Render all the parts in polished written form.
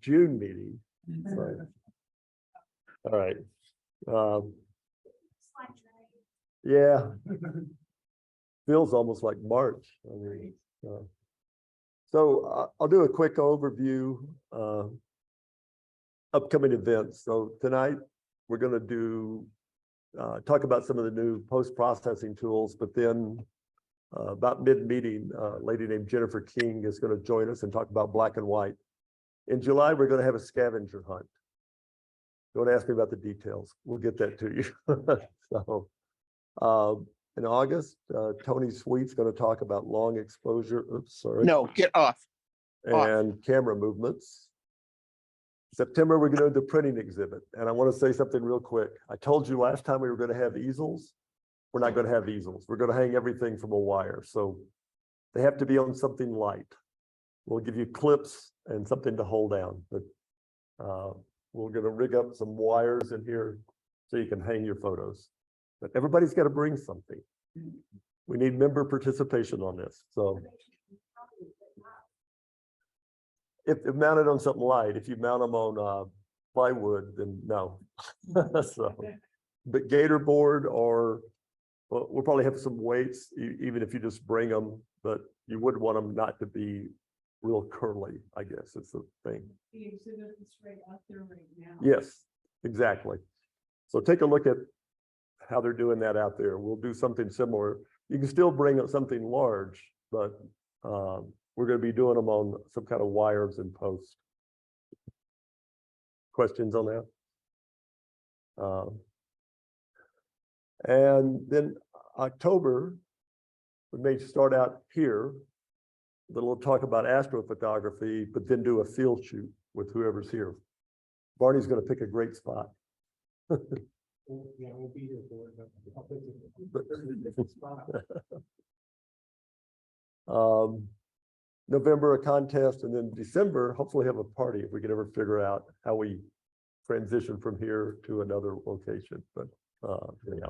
June meeting. So, all right. Yeah. Feels almost like March. I mean, so I'll do a quick overview. Upcoming events. So tonight we're going to do talk about some of the new post-processing tools, but then about mid-meeting, a lady named Jennifer King is going to join us and talk about black and white. In July, we're going to have a scavenger hunt. Don't ask me about the details. We'll get that to you. So in August, Tony Sweet's going to talk about long exposure. Oops, sorry. No, get off. And camera movements. September, we're going to do the printing exhibit. And I want to say something real quick. I told you last time we were going to have easels. We're not going to have easels. We're going to hang everything from a wire. So they have to be on something light. We'll give you clips and something to hold down. But we're going to rig up some wires in here so you can hang your photos. But everybody's got to bring something. We need member participation on this. So if mounted on something light, if you mount them on plywood, then no. So, but gator board or well, we'll probably have some weights, even if you just bring them, but you would want them not to be real curly, I guess is the thing. The exhibit is right out there right now. Yes, exactly. So take a look at how they're doing that out there. We'll do something similar. You can still bring up something large, but we're going to be doing them on some kind of wires and post. Questions on that? And then October, we may start out here. Then we'll talk about astrophotography, but then do a field shoot with whoever's here. Barney's going to pick a great spot. Yeah, we'll be here for it. I'll pick a different spot. November, a contest, and then December, hopefully have a party if we can ever figure out how we transition from here to another location. But yeah.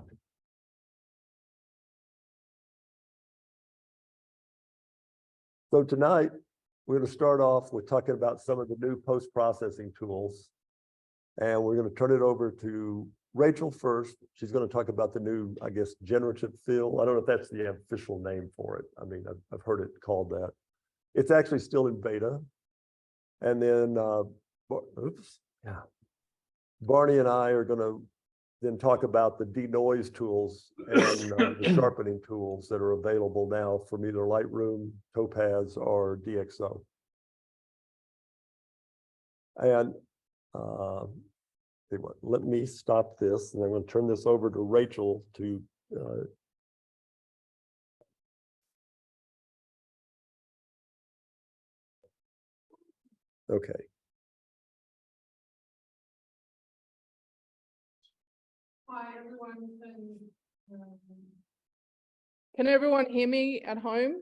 So tonight, we're going to start off with talking about some of the new post-processing tools. And we're going to turn it over to Rachel first. She's going to talk about the new, I guess, generative fill. I don't know if that's the official name for it. I mean, I've heard it called that. It's actually still in beta. And then, Barney and I are going to then talk about the Denoise tools and the sharpening tools that are available now from either Lightroom, Topaz, or DxO. And let me stop this, and I'm going to turn this over to Rachel to okay. Hi, everyone. Can everyone hear me at home?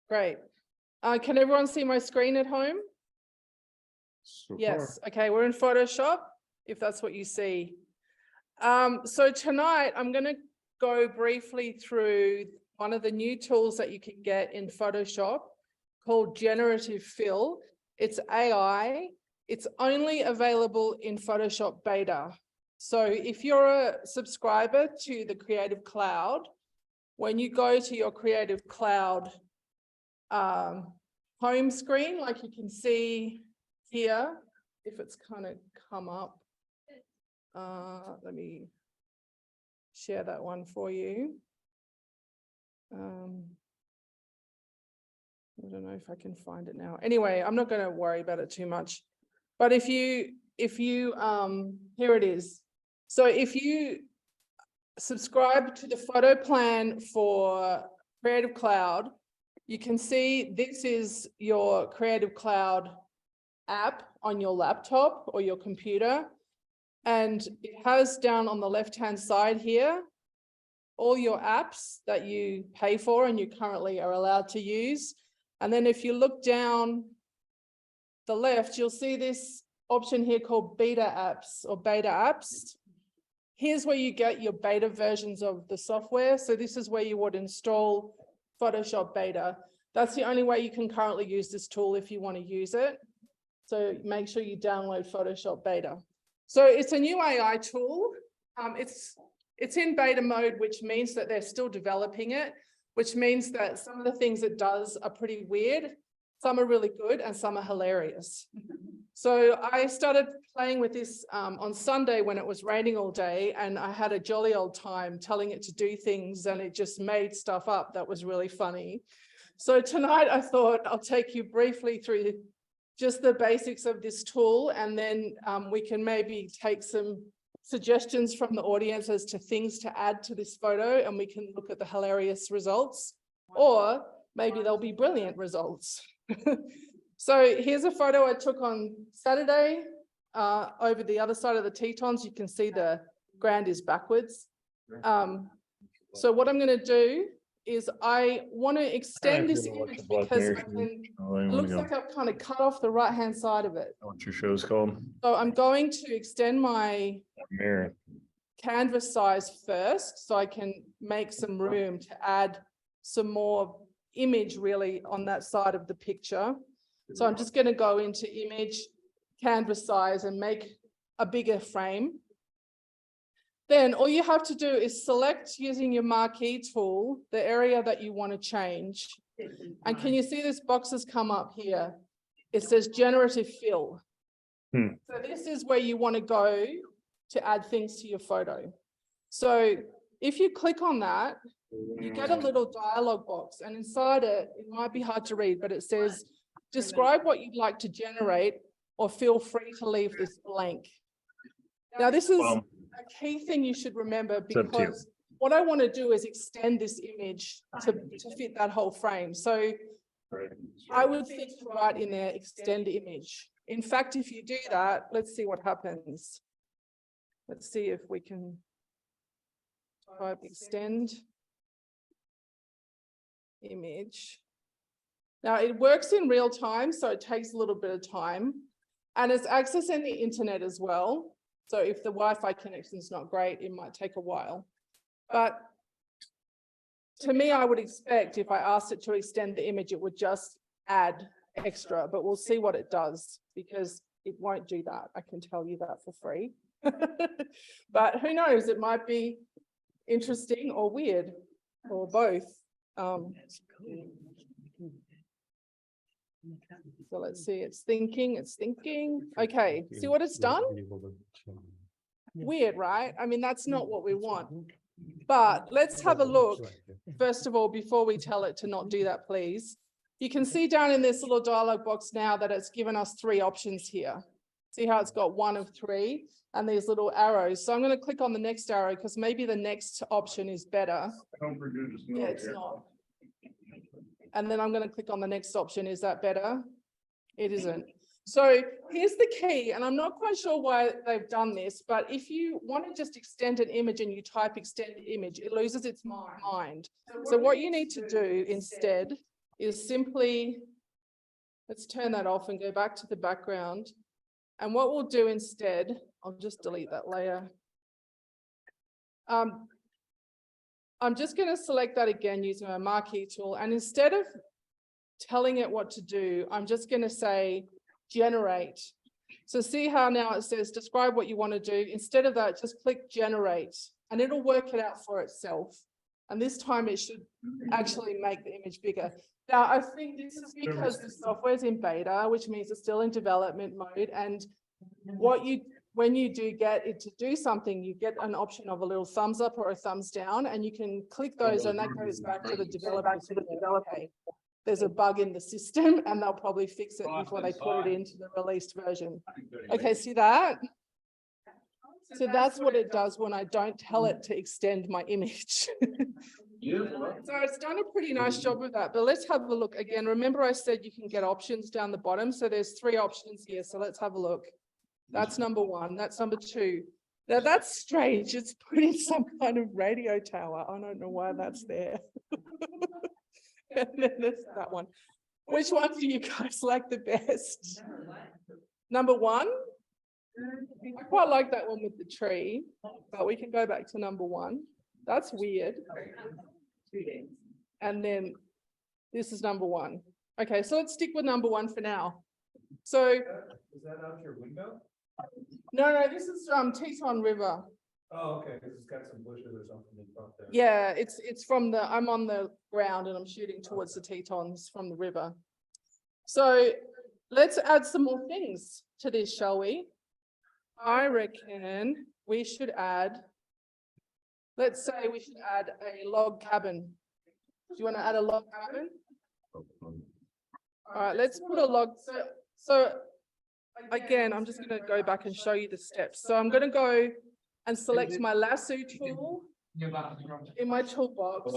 Great. Can everyone see my screen at home? So Yes. Okay, we're in Photoshop, if that's what you see. So tonight, I'm going to go briefly through one of the new tools that you can get in Photoshop called Generative Fill. It's AI. It's only available in Photoshop Beta. So if you're a subscriber to the Creative Cloud, when you go to your Creative Cloud home screen, like you can see here, if it's kind of come up, let me share that one for you. I don't know if I can find it now. Anyway, I'm not going to worry about it too much. But if you here it is. So if you subscribe to the photo plan for Creative Cloud, you can see this is your Creative Cloud app on your laptop or your computer. And it has down on the left-hand side here, all your apps that you pay for and you currently are allowed to use. And then if you look down the left, you'll see this option here called beta apps or beta apps. Here's where you get your beta versions of the software. So this is where you would install Photoshop Beta. That's the only way you can currently use this tool if you want to use it. So make sure you download Photoshop beta. So it's a new AI tool. It's in beta mode, which means that they're still developing it, which means that some of the things it does are pretty weird. Some are really good and some are hilarious. So I started playing with this on Sunday when it was raining all day, and I had a jolly old time telling it to do things, and it just made stuff up that was really funny. So tonight I thought I'll take you briefly through just the basics of this tool, and then we can maybe take some suggestions from the audience as to things to add to this photo, and we can look at the hilarious results, or maybe there'll be brilliant results. So here's a photo I took on Saturday over the other side of the Tetons. You can see the ground is backwards. So what I'm going to do is I want to extend this image because it looks like I've kind of cut off the right hand side of it. What's your show's called? So I'm going to extend my Mirror. canvas size first, so I can make some room to add some more image really on that side of the picture. So I'm just going to go into image, canvas size, and make a bigger frame. Then all you have to do is select, using your marquee tool, the area that you want to change. And can you see this box has come up here? It says generative fill. So this is where you want to go to add things to your photo. So if you click on that, you get a little dialog box, and inside it, it might be hard to read, but it says, describe what you'd like to generate, or feel free to leave this blank. Now, this is a key thing you should remember, because what I want to do is extend this image to fit that whole frame. So I would think to write in there, extend image. In fact, if you do that, let's see what happens. Let's see if we can type extend image. Now it works in real time, so it takes a little bit of time, and it's accessing the internet as well. So if the Wi-Fi connection is not great, it might take a while. But to me, I would expect if I asked it to extend the image, it would just add extra, but we'll see what it does, because it won't do that. I can tell you that for free. But who knows, it might be interesting or weird, or both. So let's see, it's thinking. Okay, see what it's done? Weird, right? I mean, that's not what we want. But let's have a look, first of all, before we tell it to not do that, please. You can see down in this little dialog box now that it's given us 3 options here. See how it's got 1 of 3 and these little arrows. So I'm going to click on the next arrow, because maybe the next option is better. Yeah, it's not. And then I'm going to click on the next option. Is that better? It isn't. So here's the key, and I'm not quite sure why they've done this, but if you want to just extend an image and you type extend image, it loses its mind. So what you need to do instead is simply, let's turn that off and go back to the background. And what we'll do instead, I'll just delete that layer. I'm just going to select that again using my marquee tool. And instead of telling it what to do, I'm just going to say generate. So see how now it says describe what you want to do. Instead of that, just click generate, and it'll work it out for itself. And this time it should actually make the image bigger. Now, I think this is because the software's in beta, which means it's still in development mode. And when you do get it to do something, you get an option of a little thumbs up or a thumbs down, and you can click those, and that goes back to the developer. Okay, there's a bug in the system, and they'll probably fix it before they put it into the released version. Okay, see that? So that's what it does when I don't tell it to extend my image. So it's done a pretty nice job of that, but let's have a look again. Remember I said you can get options down the bottom. So there's 3 options here. So let's have a look. That's number 1. That's number 2. Now that's strange. It's put in some kind of radio tower. I don't know why that's there. And then there's that one. Which one do you guys like the best? Number 1? I quite like that one with the tree, but we can go back to number 1. That's weird. And then this is number 1. Okay, so let's stick with number 1 for now. So, Is that out your window? no, this is Teton River. Oh, okay, because it's got some bushes or something in front there. Yeah, it's from I'm on the ground and I'm shooting towards the Tetons from the river. So let's add some more things to this, shall we? I reckon we should add, let's say we should add a log cabin. Do you want to add a log cabin? All right, let's put a log. So again, I'm just going to go back and show you the steps. So I'm going to go and select my lasso tool in my toolbox,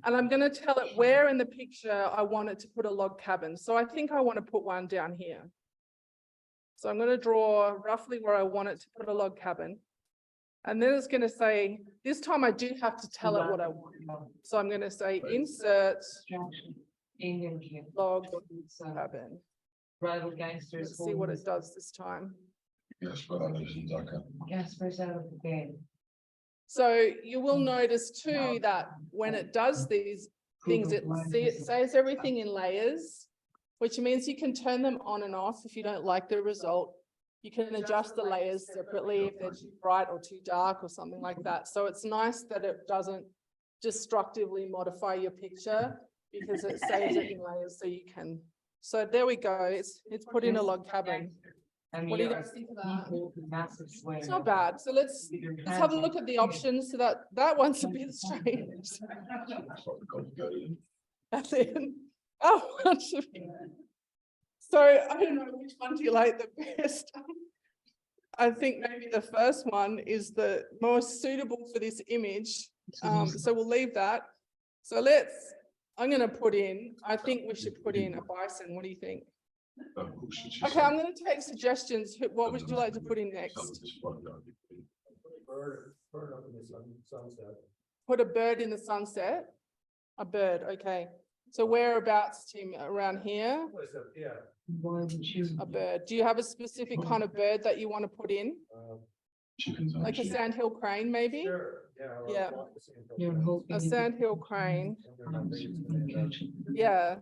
and I'm going to tell it where in the picture I want it to put a log cabin. So I think I want to put one down here. So I'm going to draw roughly where I want it to put a log cabin. And then it's going to say, this time I do have to tell it what I want. So I'm going to say insert log cabin. Rival gangsters. Let's see what it does this time. Gasper's out of the game. So you will notice too that when it does these things, it saves everything in layers, which means you can turn them on and off if you don't like the result. You can adjust the layers separately if they're too bright or too dark or something like that. So it's nice that it doesn't destructively modify your picture because it saves it in layers so you can. So there we go. It's put in a log cabin. What do you guys think of that? It's not bad. So let's have a look at the options. So that one's a bit strange. And then, oh, so I don't know which one do you like the best. I think maybe the first one is the most suitable for this image. So we'll leave that. So I'm going to put in, I think we should put in a bison. What do you think? Okay, I'm going to take suggestions. What would you like to put in next? Bird up in the sunset. Put a bird in the sunset. A bird, okay. So whereabouts, Tim? Around here? Yeah. A bird. Do you have a specific kind of bird that you want to put in? Like a sandhill crane, maybe? Sure, Yeah. You're A sandhill crane. Yeah. Yeah.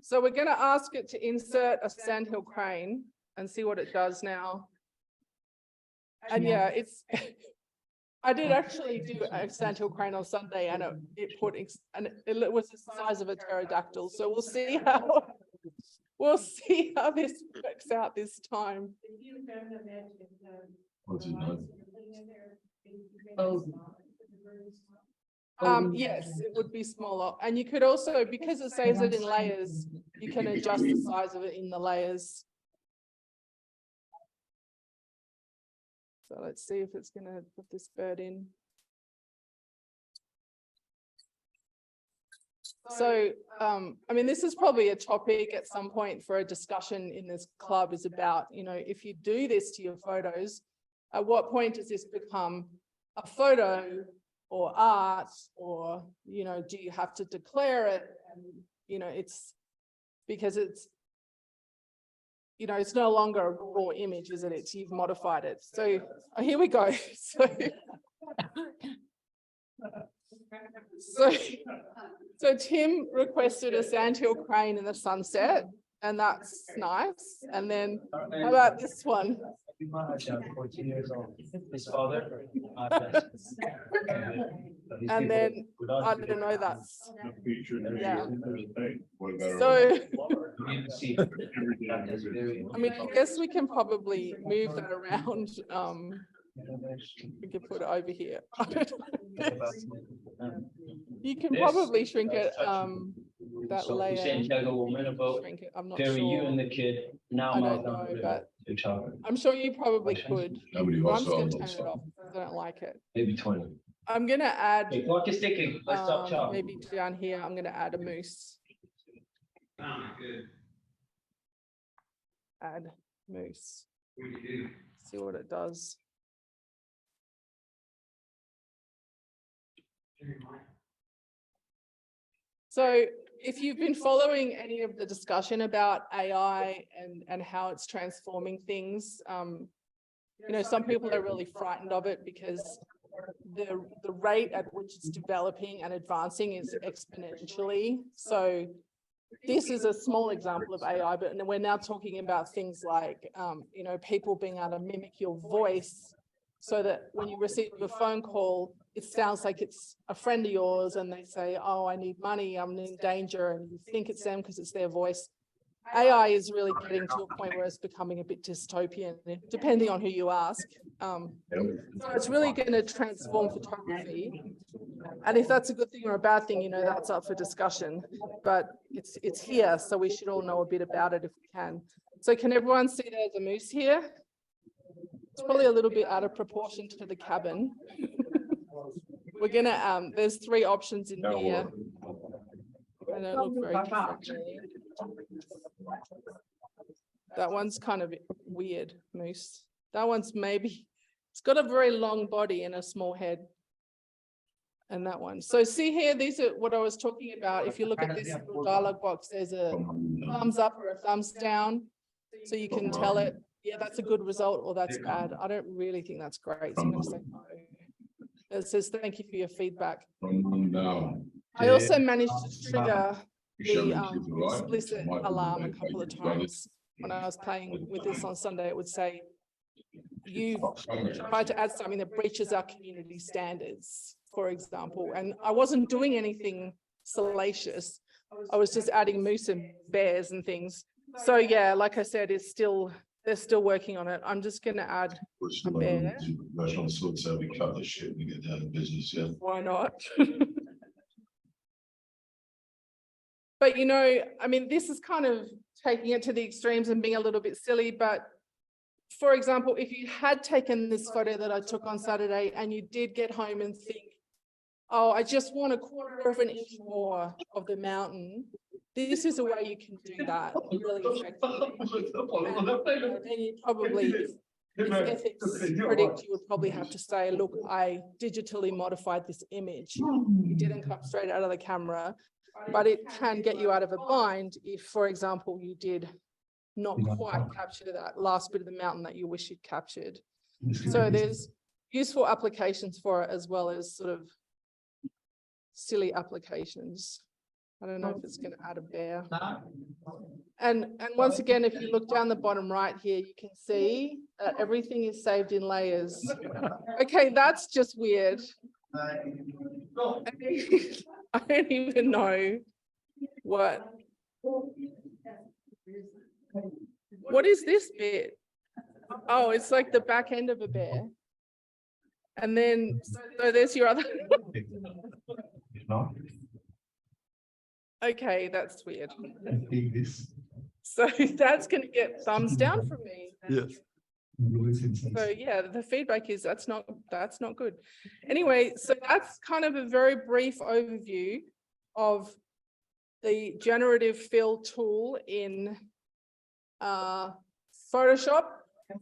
So we're going to ask it to insert a sandhill crane and see what it does now. And yeah, I did actually do a sandhill crane on Sunday, and it was the size of a pterodactyl. So we'll see how this works out this time. Yes, it would be smaller. And you could also, because it saves it in layers, you can adjust the size of it in the layers. So let's see if it's going to put this bird in. So, I mean, this is probably a topic at some point for a discussion in this club is about, if you do this to your photos, at what point does this become a photo or art, or, do you have to declare it? And, it's because it's no longer a raw image, is it? You've modified it. So here we go. So Tim requested a sandhill crane in the sunset, and that's nice. And then how about this one? His father. And then I don't know, that's yeah. So I mean, I guess we can probably move that around. We can put it over here. I don't know. You can probably shrink it. That layer. Shrink it. I'm not sure. You and the kid. Now I don't know, but I'm sure you probably could. But I'm just going to turn it off because I don't like it. Maybe 20. I'm going to add. Clock is ticking. Let's stop chopping. Maybe down here, I'm going to add a moose. Good. Add moose. See what it does. So if you've been following any of the discussion about AI and how it's transforming things, some people are really frightened of it because the rate at which it's developing and advancing is exponentially. So this is a small example of AI, but we're now talking about things like, you know, people being able to mimic your voice so that when you receive a phone call, it sounds like it's a friend of yours and they say, oh, I need money, I'm in danger, and you think it's them because it's their voice. AI is really getting to a point where it's becoming a bit dystopian, depending on who you ask. So it's really going to transform photography. And if that's a good thing or a bad thing, you know, that's up for discussion. But it's here, so we should all know a bit about it if we can. So can everyone see there's a moose here? It's probably a little bit out of proportion to the cabin. We're gonna, there's 3 options in here. I don't look very different. That one's kind of weird, moose. That one's maybe, it's got a very long body and a small head. And that one. So see here, these are what I was talking about. If you look at this little dialog box, there's a thumbs up or a thumbs down. So you can tell it, yeah, that's a good result or that's bad. I don't really think that's great. So I'm going to say no. It says, thank you for your feedback. I also managed to trigger the explicit alarm a couple of times. When I was playing with this on Sunday, it would say, you've tried to add something that breaches our community standards, for example. And I wasn't doing anything salacious. I was just adding moose and bears and things. So yeah, like I said, it's still, they're still working on it. I'm just going to add a bear. Why not? But, you know, I mean, this is kind of taking it to the extremes and being a little bit silly. But for example, if you had taken this photo that I took on Saturday and you did get home and think, oh, I just want 1/4 of an inch more of the mountain, this is a way you can do that really effectively. And then you probably, if ethics predict, you would probably have to say, look, I digitally modified this image. It didn't come straight out of the camera, but it can get you out of a bind if, for example, you did not quite capture that last bit of the mountain that you wish you'd captured. So there's useful applications for it as well as sort of silly applications. I don't know if it's going to add a bear. And once again, if you look down the bottom right here, you can see that everything is saved in layers. Okay, that's just weird. I don't even know what is this bit? Oh, it's like the back end of a bear. And then, so there's your other. Okay, that's weird. So that's going to get thumbs down from me. Yes. So yeah, the feedback is that's not good. Anyway, so that's kind of a very brief overview of the generative fill tool in Photoshop.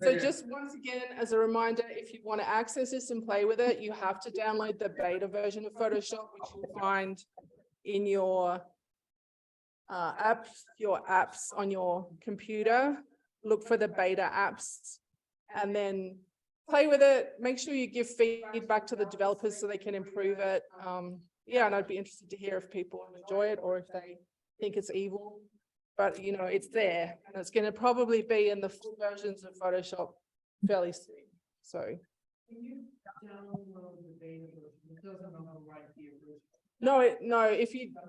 So just once again, as a reminder, if you want to access this and play with it, you have to download the beta version of Photoshop, which you'll find in your apps on your computer. Look for the beta apps and then play with it. Make sure you give feedback to the developers so they can improve it. Yeah, and I'd be interested to hear if people enjoy it or if they think it's evil. But, you know, it's there and it's going to probably be in the full versions of Photoshop fairly soon. So. Can you download the beta version? It doesn't overwrite the original. No,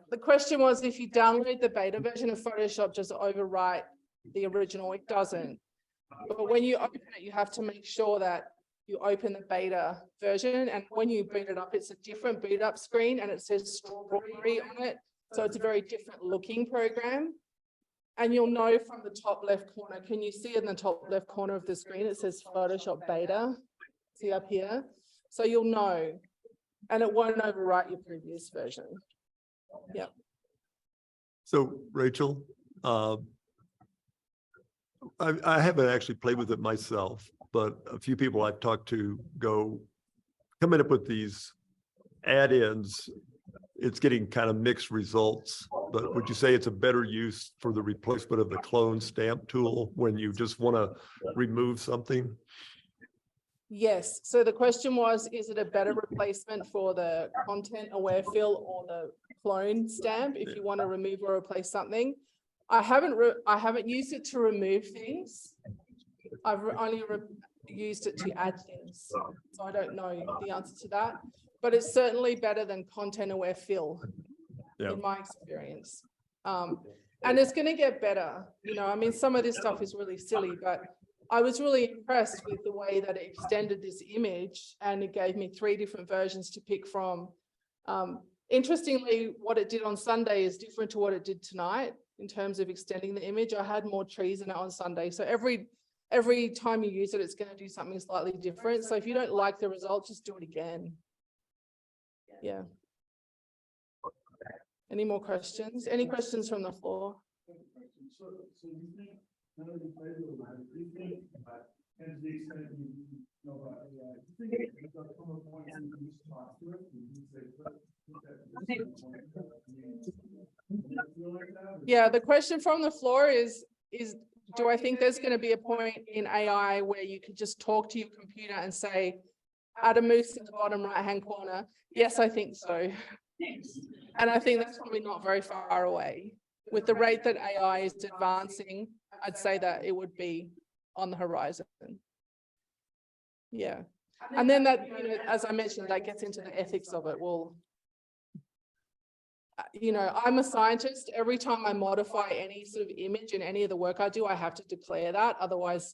the question was if you download the beta version of Photoshop, does it overwrite the original? It doesn't. But when you open it, you have to make sure that you open the beta version. And when you boot it up, it's a different boot up screen and it says strawberry on it. So it's a very different looking program. And you'll know from the top left corner, can you see in the top left corner of the screen, it says Photoshop beta, see up here? So you'll know, and it won't overwrite your previous version. Yeah. So Rachel, I haven't actually played with it myself, but a few people I've talked to coming up with these add-ins. It's getting kind of mixed results, but would you say it's a better use for the replacement of the clone stamp tool when you just want to remove something? Yes. So the question was, is it a better replacement for the content aware fill or the clone stamp if you want to remove or replace something. I haven't used it to remove things. I've only used it to add things. So I don't know the answer to that, but it's certainly better than content-aware fill Yeah. in my experience. And it's going to get better. You know, I mean, some of this stuff is really silly, but I was really impressed with the way that it extended this image and it gave me 3 different versions to pick from. Interestingly, what it did on Sunday is different to what it did tonight in terms of extending the image. I had more trees in it on Sunday. So every time you use it, it's going to do something slightly different. So if you don't like the result, just do it again. Yeah. Any more questions? Any questions from the floor? So you think, none of the players will matter, do you think, as the extent you know about AI, do you think it's going to come a point where you just talk to it, and you say, yeah, the question from the floor is do I think there's going to be a point in AI where you could just talk to your computer and say, add a moose in the bottom right-hand corner? Yes, I think so. And I think that's probably not very far away. With the rate that AI is advancing, I'd say that it would be on the horizon. Yeah. And then that, you know, as I mentioned, that gets into the ethics of it. Well, you know, I'm a scientist. Every time I modify any sort of image in any of the work I do, I have to declare that. Otherwise,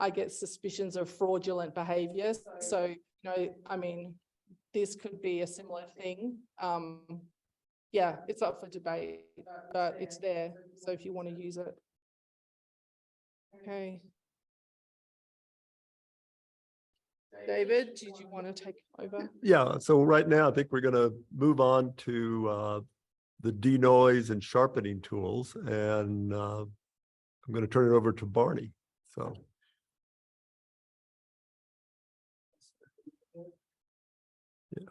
I get suspicions of fraudulent behavior. So, you know, I mean, this could be a similar thing. Yeah, it's up for debate, but it's there. So if you want to use it. Okay. David, did you want to take over? Yeah, so right now, I think we're going to move on to the denoise and sharpening tools, and I'm going to turn it over to Barney. So. Yeah.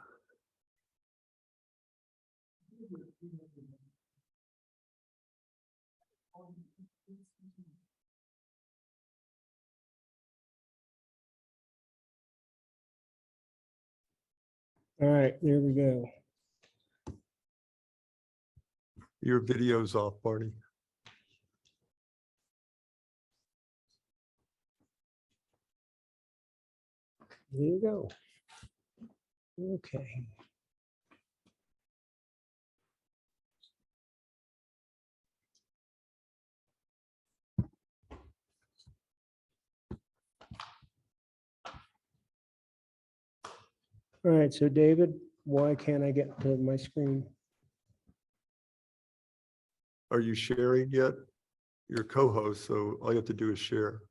All right, there we go. Your video's off, Barney. There you go. Okay. All right, so David, why can't I get to my screen? Are you sharing yet? You're co-host, so all you have to do is share.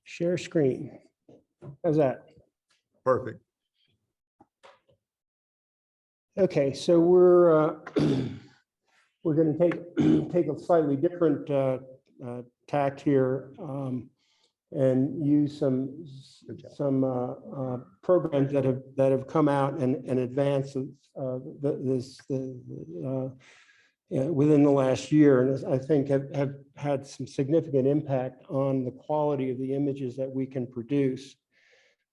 Share screen. How's that? Perfect. Okay, so we're going to take a slightly different tact here and use some programs that have come out and advanced within the last year, and I think have had some significant impact on the quality of the images that we can produce.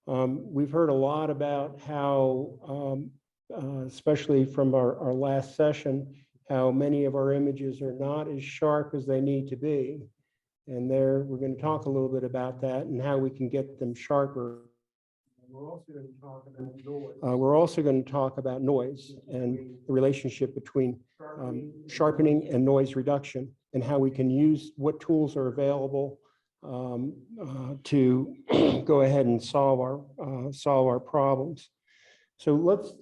We've heard a lot about how, especially from our last session, how many of our images are not as sharp as they need to be. And we're going to talk a little bit about that and how we can get them sharper. We're also going to talk about noise. We're also going to talk about noise and the relationship between sharpening and noise reduction, and how we can use what tools are available to go ahead and solve our problems. So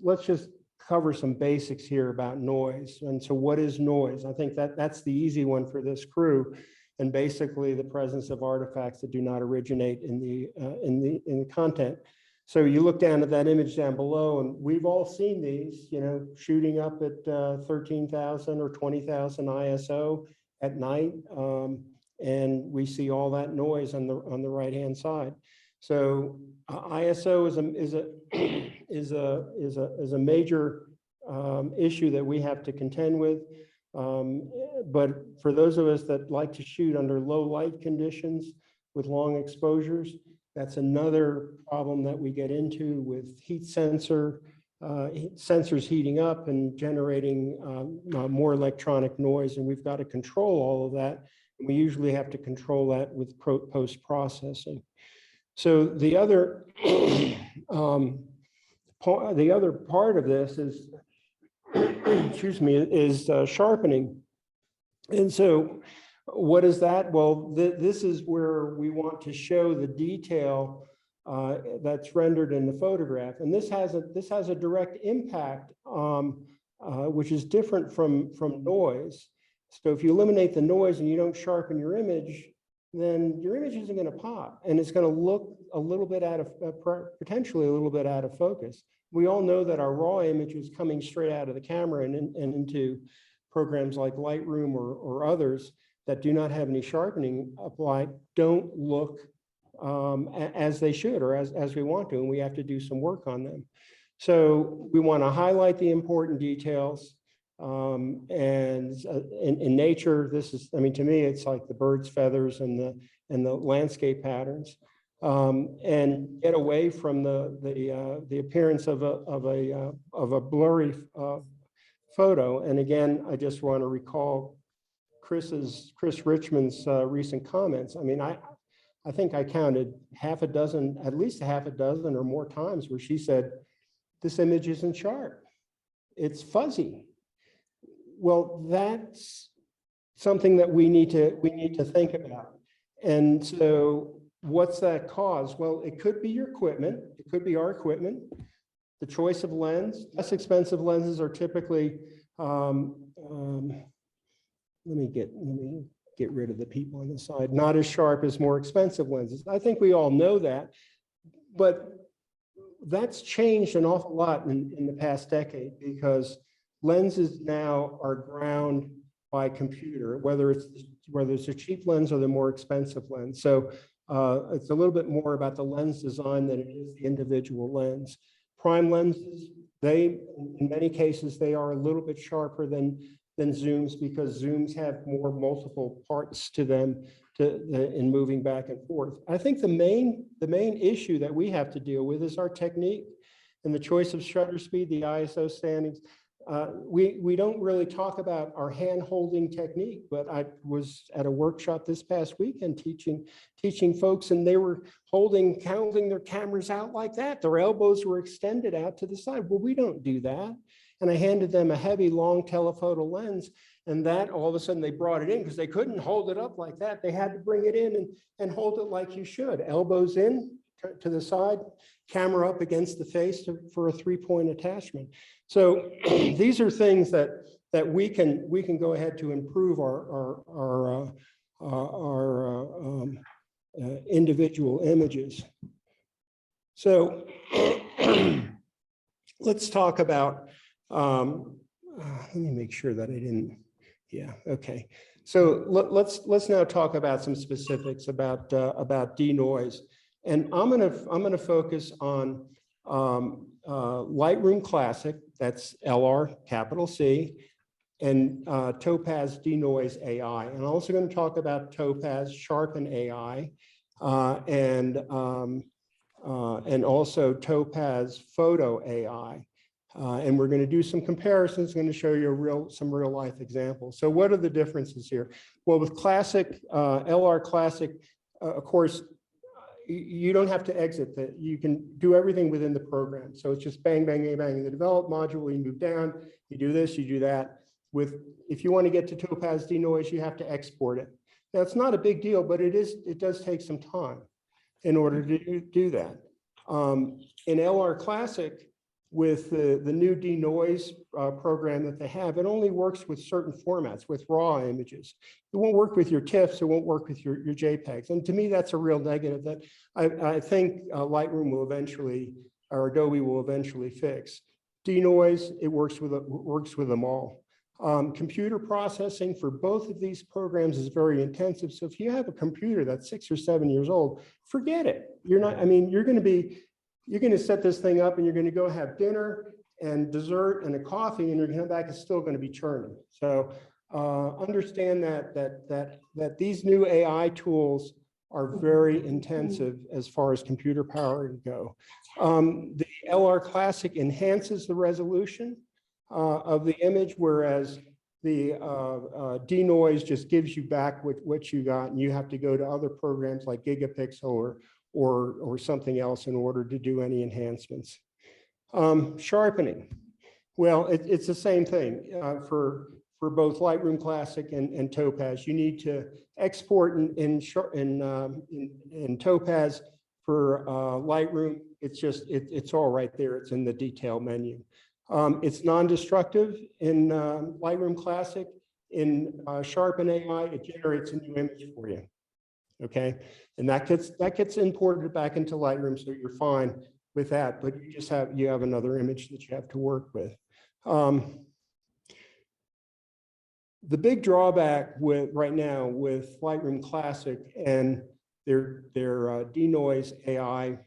let's just cover some basics here about noise. And so what is noise? I think that's the easy one for this crew. And basically the presence of artifacts that do not originate in the content. So you look down at that image down below, and we've all seen these, you know, shooting up at 13,000 or 20,000 ISO at night, and we see all that noise on the right-hand side. So ISO is a major issue that we have to contend with. But for those of us that like to shoot under low light conditions with long exposures, That's another problem that we get into with sensors heating up and generating more electronic noise, and we've got to control all of that. We usually have to control that with post-processing. So the other part of this is, excuse me, is sharpening. And so what is that? Well, this is where we want to show the detail that's rendered in the photograph. And this has a direct impact, which is different from noise. So if you eliminate the noise and you don't sharpen your image, then your image isn't going to pop, and it's going to look a little bit potentially a little bit out of focus. We all know that our raw images coming straight out of the camera and into programs like Lightroom or others that do not have any sharpening applied don't look as they should, or as we want to, and we have to do some work on them. So we want to highlight the important details. And in nature, this is, I mean, to me, it's like the bird's feathers and the landscape patterns, and get away from the appearance of a blurry photo. And again, I just want to recall Chris Richmond's recent comments. I mean, I think I counted at least a half a dozen or more times where she said, "This image isn't sharp. It's fuzzy." Well, that's something that we need to think about. And so what's that cause? Well, it could be your equipment. It could be our equipment. The choice of lens. Less expensive lenses are typically, let me get rid of the people on the side. Not as sharp as more expensive lenses. I think we all know that, but that's changed an awful lot in the past decade, because lenses now are ground by computer, whether it's a cheap lens or the more expensive lens. So it's a little bit more about the lens design than it is the individual lens. Prime lenses, in many cases, they are a little bit sharper than zooms, because zooms have more multiple parts to them in moving back and forth. I think the main issue that we have to deal with is our technique and the choice of shutter speed, the ISO standings. We don't really talk about our hand-holding technique, but I was at a workshop this past weekend teaching folks, and they were counting their cameras out like that. Their elbows were extended out to the side. Well, we don't do that. And I handed them a heavy, long telephoto lens, and that all of a sudden they brought it in because they couldn't hold it up like that. They had to bring it in and hold it like you should. Elbows in to the side, camera up against the face for a 3-point attachment. So these are things that we can go ahead to improve our individual images. So let's talk about. Let me make sure that I didn't. Yeah. Okay. So let's now talk about some specifics about denoise. And I'm gonna focus on Lightroom Classic, that's LR capital C, and Topaz Denoise AI. And I'm also going to talk about Topaz Sharpen AI, and also Topaz Photo AI. And we're going to do some comparisons, going to show you some real life examples. So what are the differences here? Well, with Classic, LR Classic, of course, you don't have to exit that. You can do everything within the program. So it's just bang, bang, bang, bang. In the develop module, you move down, you do this, you do that. If you want to get to Topaz Denoise, you have to export it. Now, it's not a big deal, but it does take some time in order to do that. In LR Classic, with the new Denoise program that they have, it only works with certain formats, with raw images. It won't work with your TIFFs, it won't work with your JPEGs. And to me, that's a real negative that I think Lightroom will eventually, or Adobe will eventually fix. Denoise, it works with them all. Computer processing for both of these programs is very intensive. So if you have a computer that's 6 or 7 years old, forget it. You're going to set this thing up and you're going to go have dinner and dessert and a coffee, and you're going to come back, it's still going to be churning. So understand that these new AI tools are very intensive as far as computer power go. The LR Classic enhances the resolution of the image, whereas the Denoise just gives you back what you got, and you have to go to other programs like Gigapixel or something else in order to do any enhancements. Sharpening. Well, it's the same thing for both Lightroom Classic and Topaz. You need to export in Topaz. For Lightroom, it's all right there. It's in the detail menu. It's non-destructive in Lightroom Classic. In Sharpen AI, it generates a new image for you. Okay, and that gets imported back into Lightroom, so you're fine with that. But you have another image that you have to work with. The big drawback right now with Lightroom Classic and their Denoise AI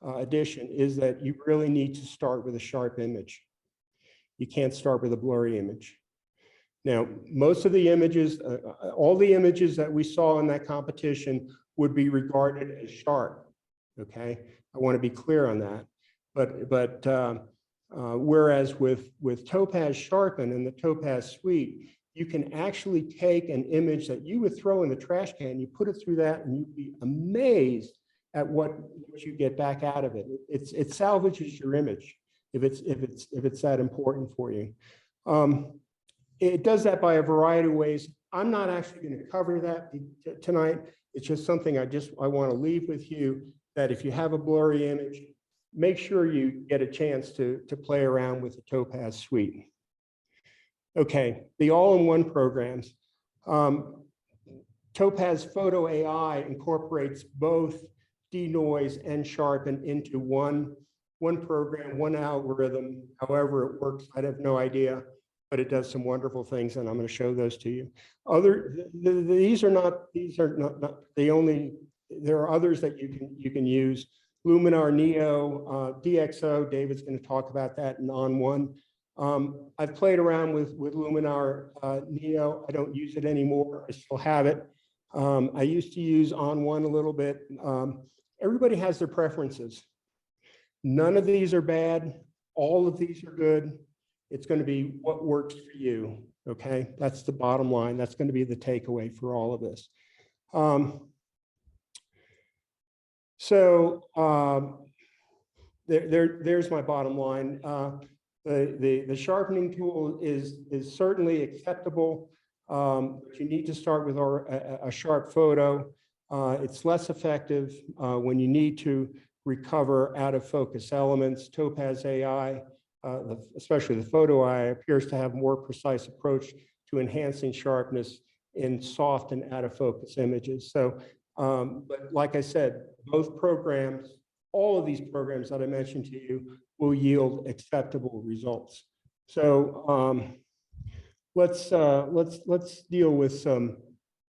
edition is that you really need to start with a sharp image. You can't start with a blurry image. Now, most of the images, all the images that we saw in that competition would be regarded as sharp. Okay, I want to be clear on that. But whereas with Topaz Sharpen and the Topaz Suite, you can actually take an image that you would throw in the trash can, you put it through that, and you'd be amazed at what you get back out of it. It salvages your image if it's that important for you. It does that by a variety of ways. I'm not actually going to cover that tonight. It's just something I want to leave with you, that if you have a blurry image, make sure you get a chance to play around with the Topaz Suite. Okay, the all-in-one programs. Topaz Photo AI incorporates both Denoise and Sharpen into one program, one algorithm. However it works, I have no idea, but it does some wonderful things, and I'm going to show those to you. These are not the only. There are others that you can use. Luminar Neo, DxO. David's going to talk about that in On1. I've played around with Luminar Neo. I don't use it anymore. I still have it. I used to use On1 a little bit. Everybody has their preferences. None of these are bad. All of these are good. It's going to be what works for you. Okay, that's the bottom line. That's going to be the takeaway for all of this. There's my bottom line. The sharpening tool is certainly acceptable, but you need to start with a sharp photo. It's less effective when you need to recover out of focus elements. Topaz AI, especially the photo AI, appears to have more precise approach to enhancing sharpness in soft and out of focus images. So, but like I said, both programs, all of these programs that I mentioned to you, will yield acceptable results. So let's deal with some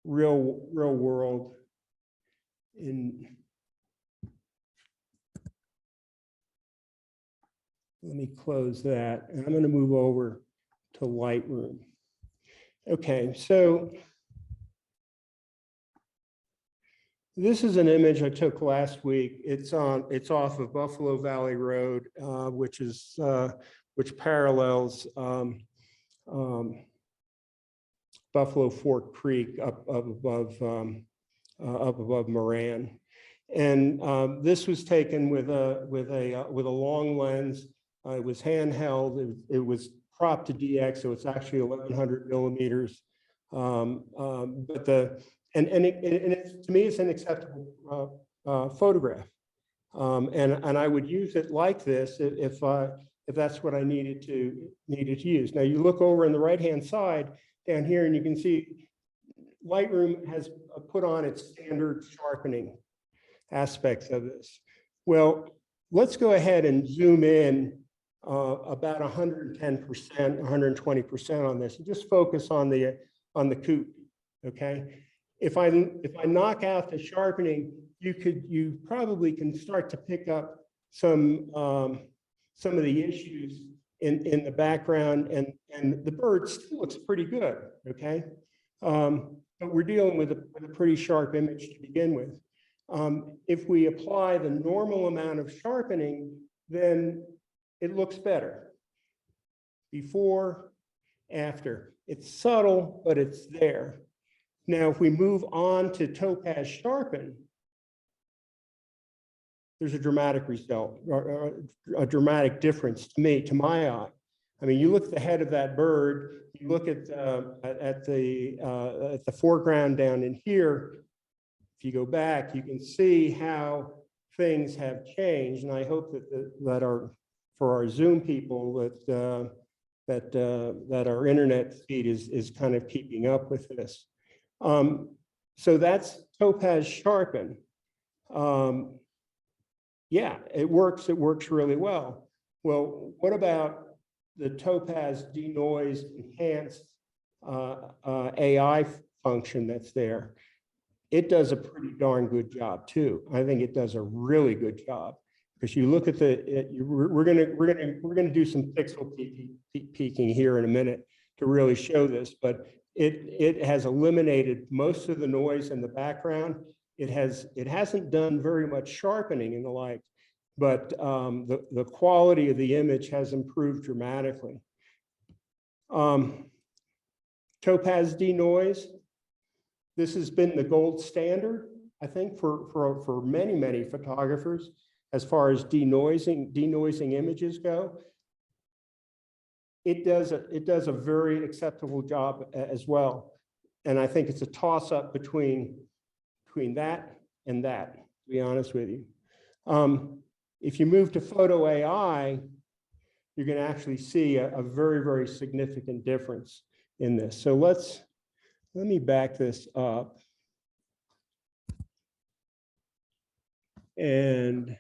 real world Let me close that, and I'm going to move over to Lightroom. Okay, so this is an image I took last week. It's off of Buffalo Valley Road, which parallels Buffalo Fork Creek up above Moran. And this was taken with a long lens. It was handheld. It was cropped to DX, so it's actually 1100 millimeters. But to me, it's an acceptable photograph, and I would use it like this if that's what I needed to use. Now you look over on the right-hand side down here, and you can see Lightroom has put on its standard sharpening aspects of this. Well, let's go ahead and zoom in about 110%, 120% on this, and just focus on the coupe. Okay. If I knock out the sharpening, you probably can start to pick up some of the issues in the background, and the bird still looks pretty good. Okay. But we're dealing with a pretty sharp image to begin with. If we apply the normal amount of sharpening, then it looks better. Before, after. It's subtle, but it's there. Now, if we move on to Topaz Sharpen, there's a dramatic result, or a dramatic difference to me, to my eye. I mean, you look at the head of that bird, you look at the foreground down in here. If you go back, you can see how things have changed, and I hope that for our Zoom people that our internet feed is kind of keeping up with this. So that's Topaz Sharpen. Yeah, it works really well. Well, what about the Topaz Denoise Enhanced AI function that's there? It does a pretty darn good job too. I think it does a really good job, because you look at we're gonna do some pixel peaking here in a minute to really show this, but it has eliminated most of the noise in the background. It hasn't done very much sharpening and the like, but the quality of the image has improved dramatically. Topaz Denoise, this has been the gold standard, I think, for many photographers as far as denoising images go. It does a very acceptable job as well, and I think it's a toss-up between that and that, to be honest with you. If you move to Photo AI, you're going to actually see a very significant difference in this. So let me back this up and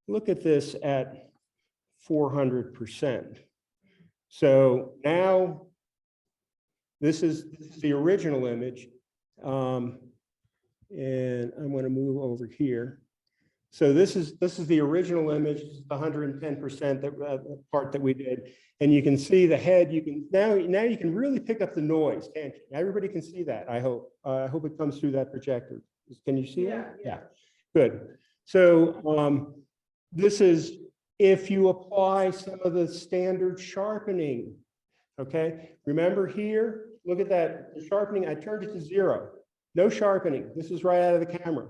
look at this at 400%. So now this is the original image. And I'm going to move over here. So this is the original image, the 110% that part that we did, and you can see the head. You can now you can really pick up the noise, can't you? Everybody can see that. I hope it comes through that projector. Can you see that? Yeah. Good. So this is if you apply some of the standard sharpening. Okay. Remember here. Look at that the sharpening. I turned it to 0. No sharpening. This is right out of the camera.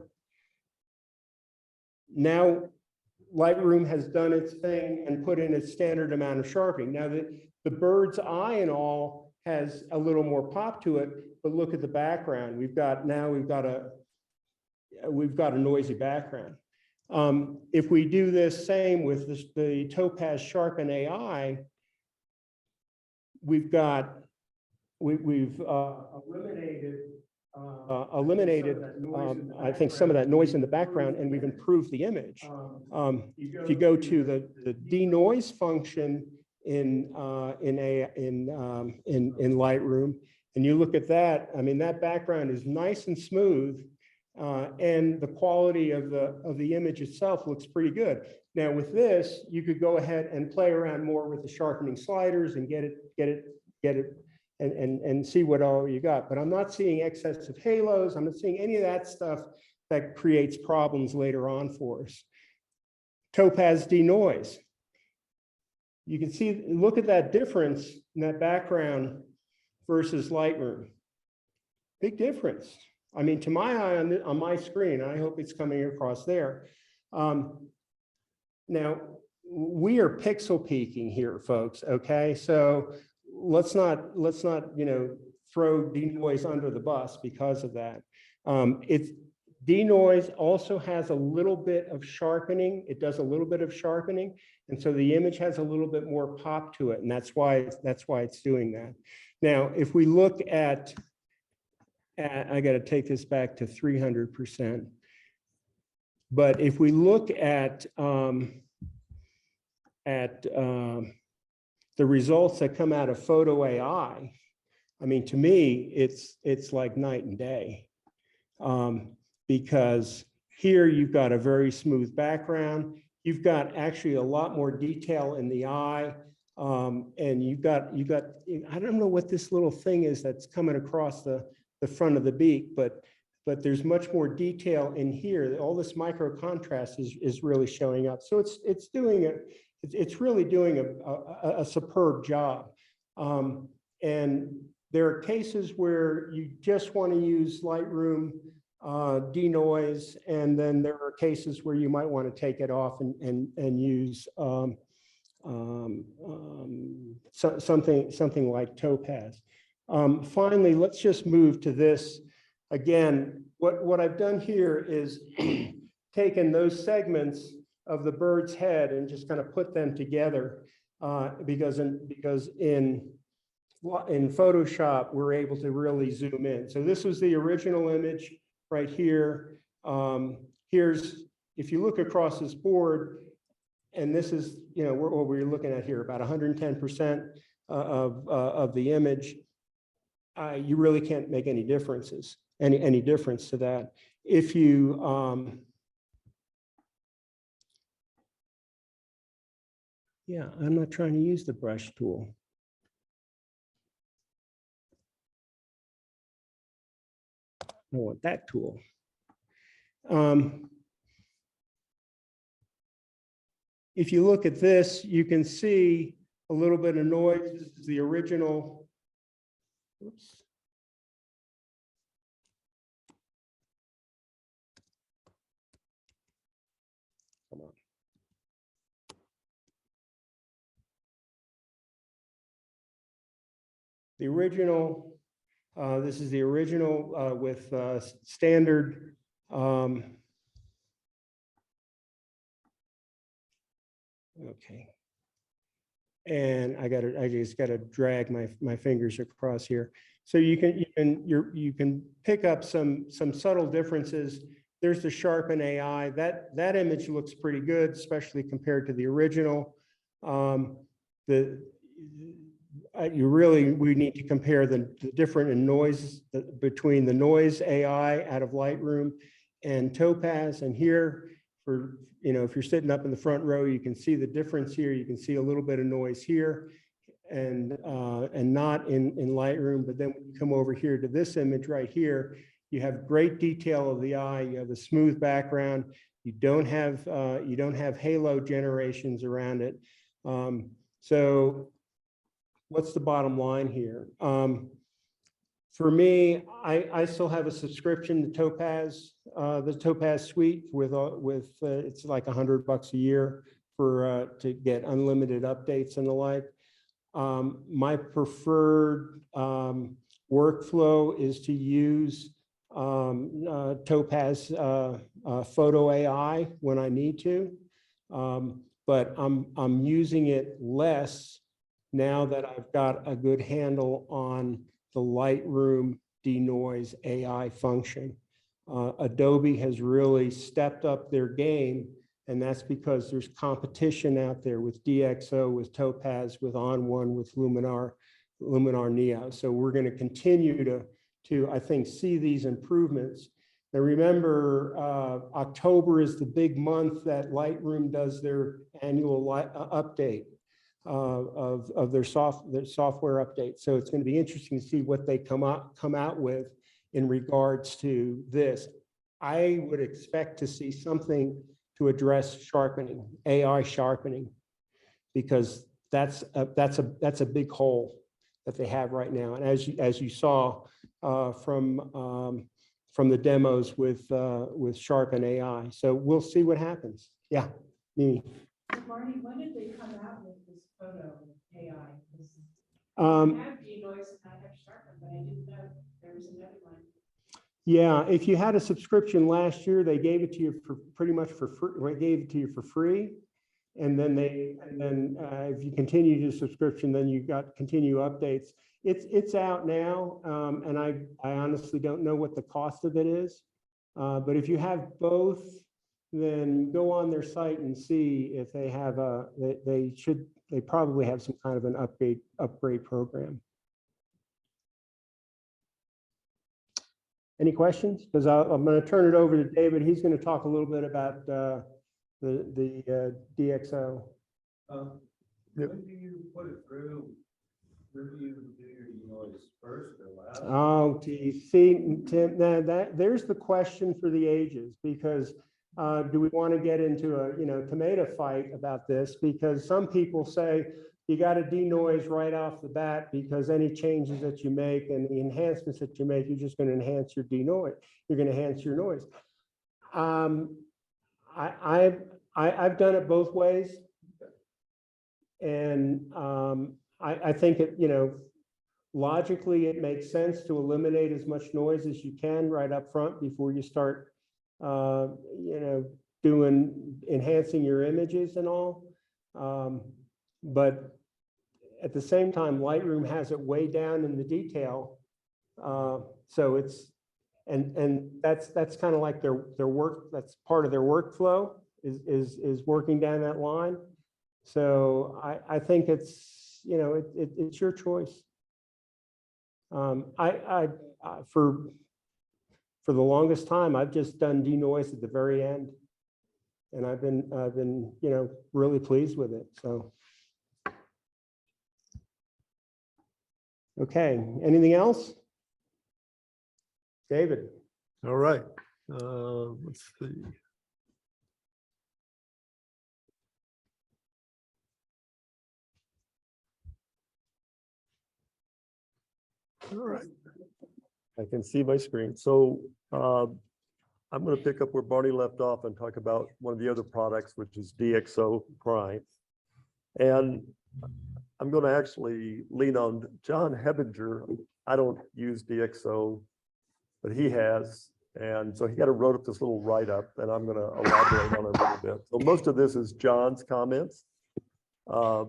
Now, Lightroom has done its thing and put in its standard amount of sharpening. Now, the bird's eye and all has a little more pop to it, but look at the background. We've got a noisy background. If we do this same with the Topaz Sharpen AI, we've eliminated I think some of that noise in the background, and we've improved the image. If you go to the denoise function in Lightroom, and you look at that, I mean, that background is nice and smooth, and the quality of the image itself looks pretty good. Now with this, you could go ahead and play around more with the sharpening sliders and get it and see what all you got. But I'm not seeing excessive halos. I'm not seeing any of that stuff that creates problems later on for us. Topaz Denoise. You can see, look at that difference in that background versus Lightroom. Big difference. I mean, to my eye on my screen, I hope it's coming across there. Now, we are pixel peaking here, folks, okay? So let's not throw denoise under the bus because of that. Denoise also has a little bit of sharpening. It does a little bit of sharpening, and so the image has a little bit more pop to it, and that's why it's doing that. Now, if we look at I got to take this back to 300%. But if we look at the results that come out of Photo AI, I mean, to me, it's like night and day, because here you've got a very smooth background. You've got actually a lot more detail in the eye, and you've got I don't know what this little thing is that's coming across the front of the beak, but but there's much more detail in here. All this micro contrast is really showing up. So it's really doing a superb job. And there are cases where you just want to use Lightroom denoise, and then there are cases where you might want to take it off and use something like Topaz. Finally, let's just move to this. Again, what I've done here is taken those segments of the bird's head and just kind of put them together because in Photoshop, we're able to really zoom in. So this was the original image right here. If you look across this board, and this is, what we're looking at here, about 110% of the image, you really can't make any difference to that. If you, yeah, I'm not trying to use the brush tool. I want that tool. If you look at this, you can see a little bit of noise. This is the original. Oops. Come on. The original, this is the original with standard okay. And I just got to drag my fingers across here. So you can pick up some subtle differences. There's the Sharpen AI. That image looks pretty good, especially compared to the original. We need to compare the different in noise between the Noise AI out of Lightroom and Topaz. And here, if you're sitting up in the front row, you can see the difference here. You can see a little bit of noise here, and not in Lightroom. But then when you come over here to this image right here, you have great detail of the eye. You have a smooth background. You don't have halo generations around it. So what's the bottom line here? For me, I still have a subscription to Topaz, the Topaz suite with it's like $100 a year to get unlimited updates and the like. My preferred workflow is to use Topaz Photo AI when I need to, but I'm using it less now that I've got a good handle on the Lightroom Denoise AI function. Adobe has really stepped up their game, and that's because there's competition out there with DxO, with Topaz, with On1, with Luminar Neo. So we're going to continue to I think see these improvements. Now remember, October is the big month that Lightroom does their annual update of their software update. So it's going to be interesting to see what they come out with in regards to this. I would expect to see something to address sharpening, AI sharpening, because that's a big hole that they have right now. And as you saw from the demos with Sharpen AI, so we'll see what happens. Yeah, Mimi. Marty, when did they come out with this photo AI? I have Denoise and I have Sharpen, but I didn't know there was another one. Yeah, if you had a subscription last year, they gave it to you for pretty much for free. They gave it to you for free, and then if you continue your subscription, then you got continue updates. It's out now, and I honestly don't know what the cost of it is, but if you have both, then go on their site and see if they have they probably have some kind of an upgrade program. Any questions? Because I'm going to turn it over to David. He's going to talk a little bit about the DxO. When do you put it through review do your noise first or last? Oh, geez, see, Tim, there's the question for the ages, because do we want to get into a, tomato fight about this? Because some people say you got to denoise right off the bat, because any changes that you make and the enhancements that you make, you're just going to enhance your denoise. You're going to enhance your noise. I've done it both ways. And I think it, logically, it makes sense to eliminate as much noise as you can right up front before you start, enhancing your images and all. But at the same time, Lightroom has it way down in the detail. So it's, and that's kind of like their work, that's part of their workflow is working down that line. So I think it's, it's your choice. For the longest time, I've just done denoise at the very end, and I've been, really pleased with it. So, okay, anything else? David. All right, let's see. All right. I can see my screen. So I'm going to pick up where Barney left off and talk about one of the other products, which is DxO Prime. And I'm going to actually lean on John Hebinger. I don't use DxO, but he has. And so he wrote up this little write-up, and I'm going to elaborate on it a little bit. So most of this is John's comments. Why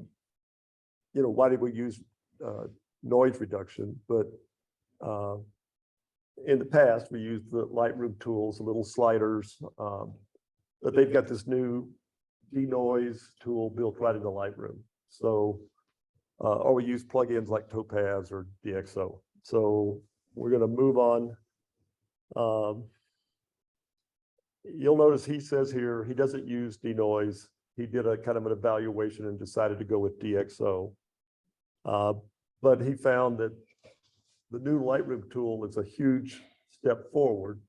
did we use noise reduction? But in the past, we used the Lightroom tools, the little sliders, but they've got this new Denoise tool built right into Lightroom. So, or we use plugins like Topaz or DxO. So we're going to move on. You'll notice he says here, he doesn't use Denoise. He did a kind of an evaluation and decided to go with DxO. But he found that the new Lightroom tool is a huge step forward,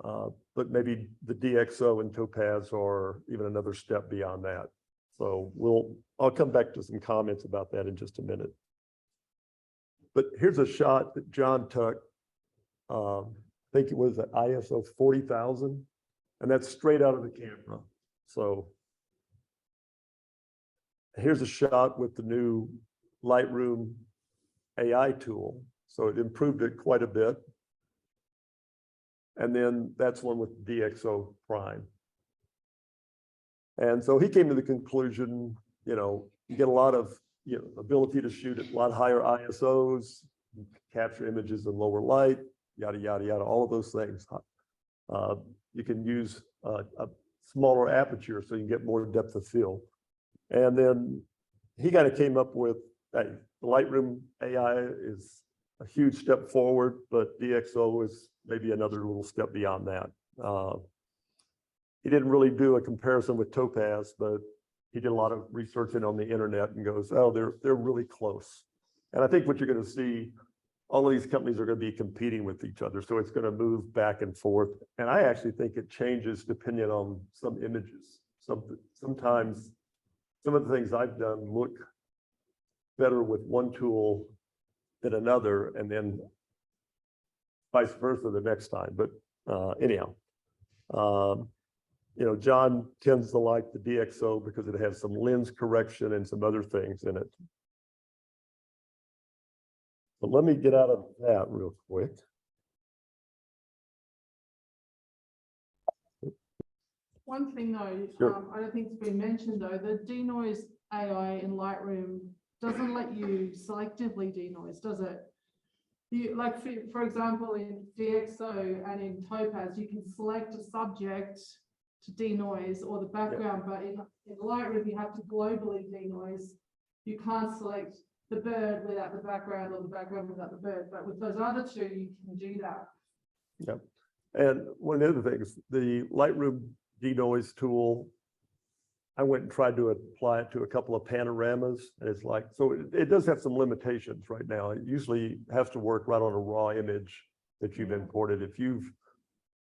but maybe the DxO and Topaz are even another step beyond that. So I'll come back to some comments about that in just a minute. But here's a shot that John took. I think it was at ISO 40,000, and that's straight out of the camera. So here's a shot with the new Lightroom AI tool. So it improved it quite a bit. And then that's one with DxO Prime. And so he came to the conclusion, you get a lot of ability to shoot at a lot higher ISOs, capture images in lower light, yada, yada, yada, all of those things. You can use a smaller aperture so you can get more depth of field. And then he kind of came up with, hey, Lightroom AI is a huge step forward, but DxO is maybe another little step beyond that. He didn't really do a comparison with Topaz, but he did a lot of researching on the internet and goes, oh, they're really close. And I think what you're going to see, all of these companies are going to be competing with each other. So it's going to move back and forth. And I actually think it changes depending on some images. Sometimes some of the things I've done look better with one tool than another, and then vice versa the next time. But anyhow, John tends to like the DxO because it has some lens correction and some other things in it. But let me get out of that real quick. One thing though, Sure. I don't think it's been mentioned though, the denoise AI in Lightroom doesn't let you selectively denoise, does it? Like for example, in DxO and in Topaz, you can select a subject to denoise or the background, but in Lightroom, you have to globally denoise. You can't select the bird without the background or the background without the bird, but with those other two, you can do that. Yep. And one of the other things, the Lightroom denoise tool I went and tried to apply it to a couple of panoramas, and it's like, so it does have some limitations right now. It usually has to work right on a raw image that you've imported. If you've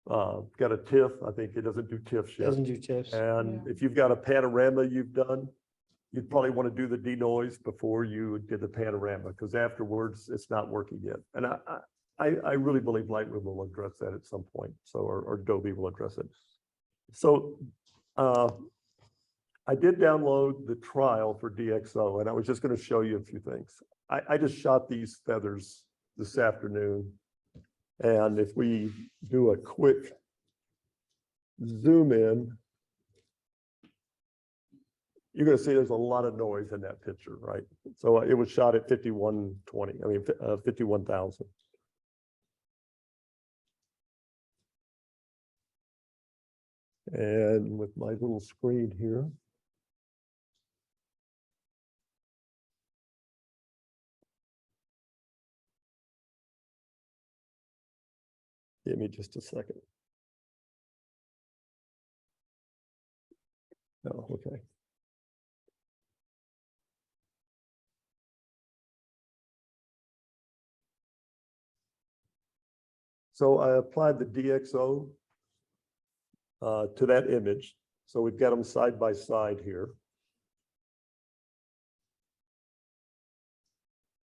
got a TIFF, I think it doesn't do TIFFs yet. Doesn't do TIFFs. And if you've got a panorama you've done, you'd probably want to do the denoise before you did the panorama, because afterwards it's not working yet. And I really believe Lightroom will address that at some point. So, or Adobe will address it. So I did download the trial for DxO, and I was just going to show you a few things. I just shot these feathers this afternoon. And if we do a quick zoom in, you're going to see there's a lot of noise in that picture, right? So it was shot at 5120, I mean, 51,000. And with my little screen here. Give me just a second. Oh, okay. So I applied the DxO to that image. So we've got them side by side here.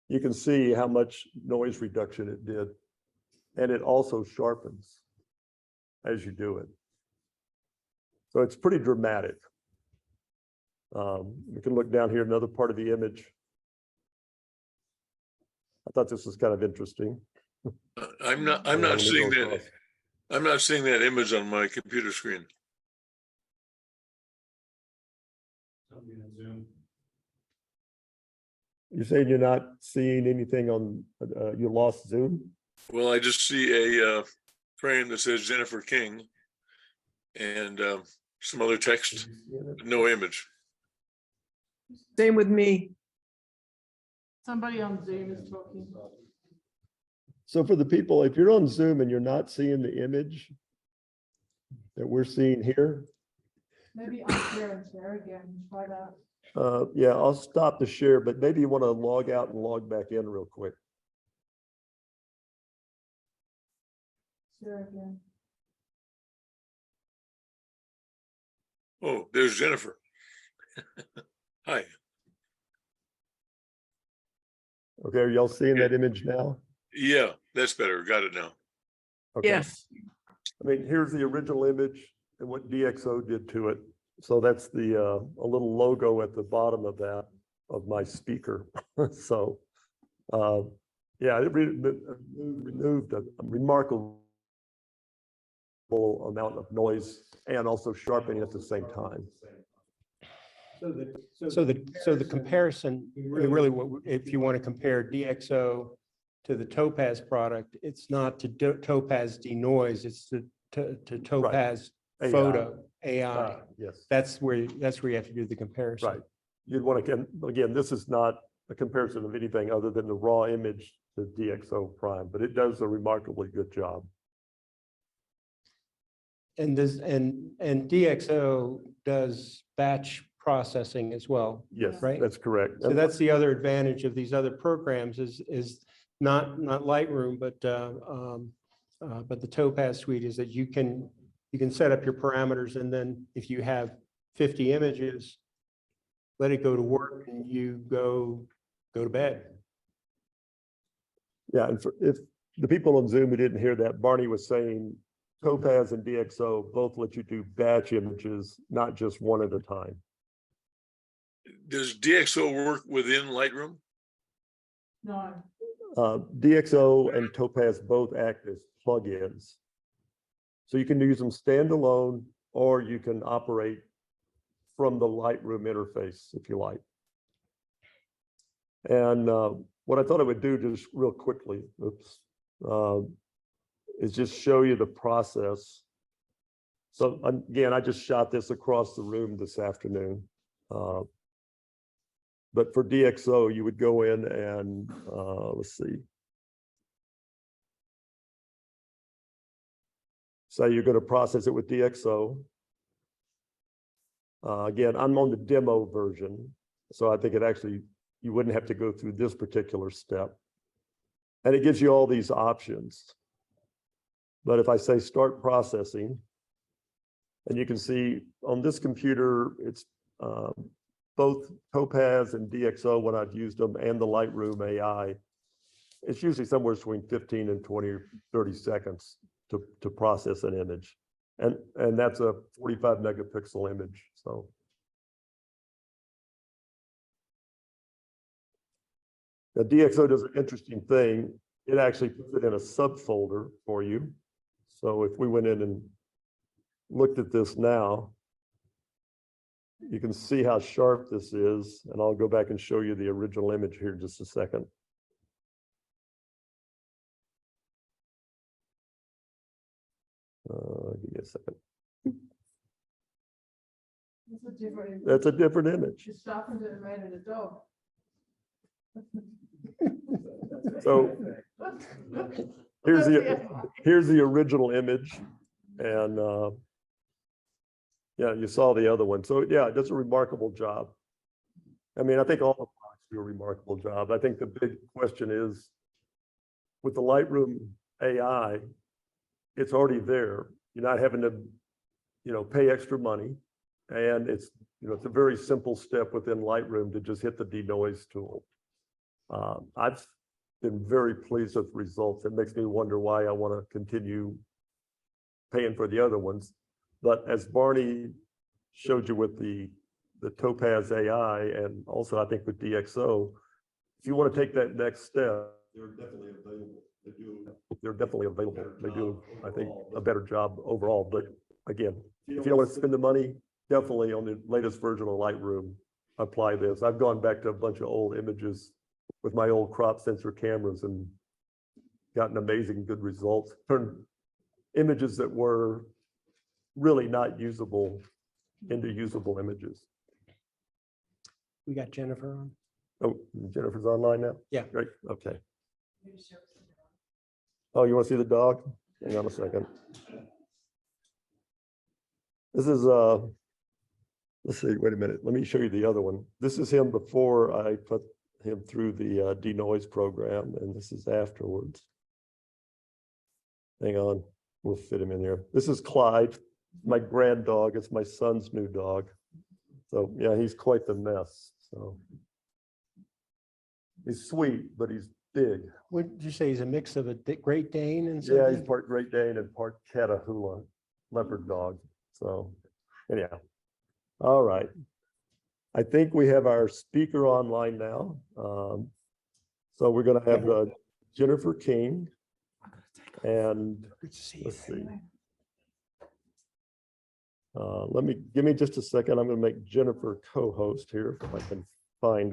You can see how much noise reduction it did. And it also sharpens as you do it. So it's pretty dramatic. You can look down here, another part of the image. I thought this was kind of interesting. I'm not Let me seeing go that. across. I'm not seeing that image on my computer screen. Something in Zoom. You're saying you're not seeing anything on, you lost Zoom? Well, I just see a frame that says Jennifer King and some other text, no image. Same with me. Somebody on Zoom is talking. So for the people, if you're on Zoom and you're not seeing the image that we're seeing here, Maybe unshare and share again, try that. yeah, I'll stop the share, but maybe you want to log out and log back in real quick. Share again. Oh, there's Jennifer. Hi. Okay, are y'all seeing that image now? Yeah, that's better. Got it now. Okay. Yes. I mean, here's the original image and what DxO did to it. So that's the a little logo at the bottom of that, of my speaker. So yeah, it removed a remarkable amount of noise and also sharpening at the same time. So the comparison, really, if you want to compare DxO to the Topaz product, it's not to Topaz Denoise, it's to Topaz AI. Photo AI. Yes, That's where you have to do the comparison. right. You'd want to, again, this is not a comparison of anything other than the raw image to DxO Prime, but it does a remarkably good job. And DxO does batch processing as well. Yes, Right. that's correct. So that's the other advantage of these other programs is not Lightroom, but the Topaz suite is that you can set up your parameters, and then if you have 50 images, let it go to work and you go to bed. Yeah, and if the people on Zoom who didn't hear that, Barney was saying Topaz and DxO both let you do batch images, not just one at a time. Does DxO work within Lightroom? No, DxO and Topaz both act as plugins. So you can use them standalone, or you can operate from the Lightroom interface if you like. And what I thought I would do just real quickly, is just show you the process. So again, I just shot this across the room this afternoon. But for DxO, you would go in and let's see. Say you're going to process it with DxO. Again, I'm on the demo version, so I think it actually, you wouldn't have to go through this particular step. And it gives you all these options. But if I say start processing, and you can see on this computer, it's both Topaz and DxO when I've used them, and the Lightroom AI. It's usually somewhere between 15 and 20 or 30 seconds to process an image. And that's a 45 megapixel image, so. Now DxO does an interesting thing. It actually puts it in a subfolder for you. So if we went in and looked at this now, you can see how sharp this is, and I'll go back and show you the original image here in just a second. Give me a second. It's a different. That's a different image. You sharpened it and made it a dog. So here's the original image, and yeah, you saw the other one. So yeah, it does a remarkable job. I mean, I think all the products do a remarkable job. I think the big question is, with the Lightroom AI, it's already there. You're not having to, pay extra money, and it's a very simple step within Lightroom to just hit the Denoise tool. I've been very pleased with the results. It makes me wonder why I want to continue paying for the other ones. But as Barney showed you with the Topaz AI, and also I think with DxO, if you want to take that next step, they're definitely available. They're definitely available. They do, I think, a better job overall. But again, if you don't want to spend the money, definitely on the latest version of Lightroom, apply this. I've gone back to a bunch of old images with my old crop sensor cameras and gotten amazing good results. Turned images that were really not usable into usable images. We got Jennifer on. Oh, Jennifer's online now? Yeah. Great, okay. Oh, you want to see the dog? Hang on a second. This is, let's see, wait a minute. Let me show you the other one. This is him before I put him through the Denoise program, and this is afterwards. Hang on, we'll fit him in there. This is Clyde, my grand dog. It's my son's new dog. So yeah, he's quite the mess. So he's sweet, but he's big. What did you say? He's a mix of a Great Dane and Yeah, something? he's part Great Dane and part Catahoula leopard dog. So anyhow, all right. I think we have our speaker online now. So we're going to have Jennifer King, and let's see. Give me just a second. I'm going to make Jennifer co-host here if I can find her.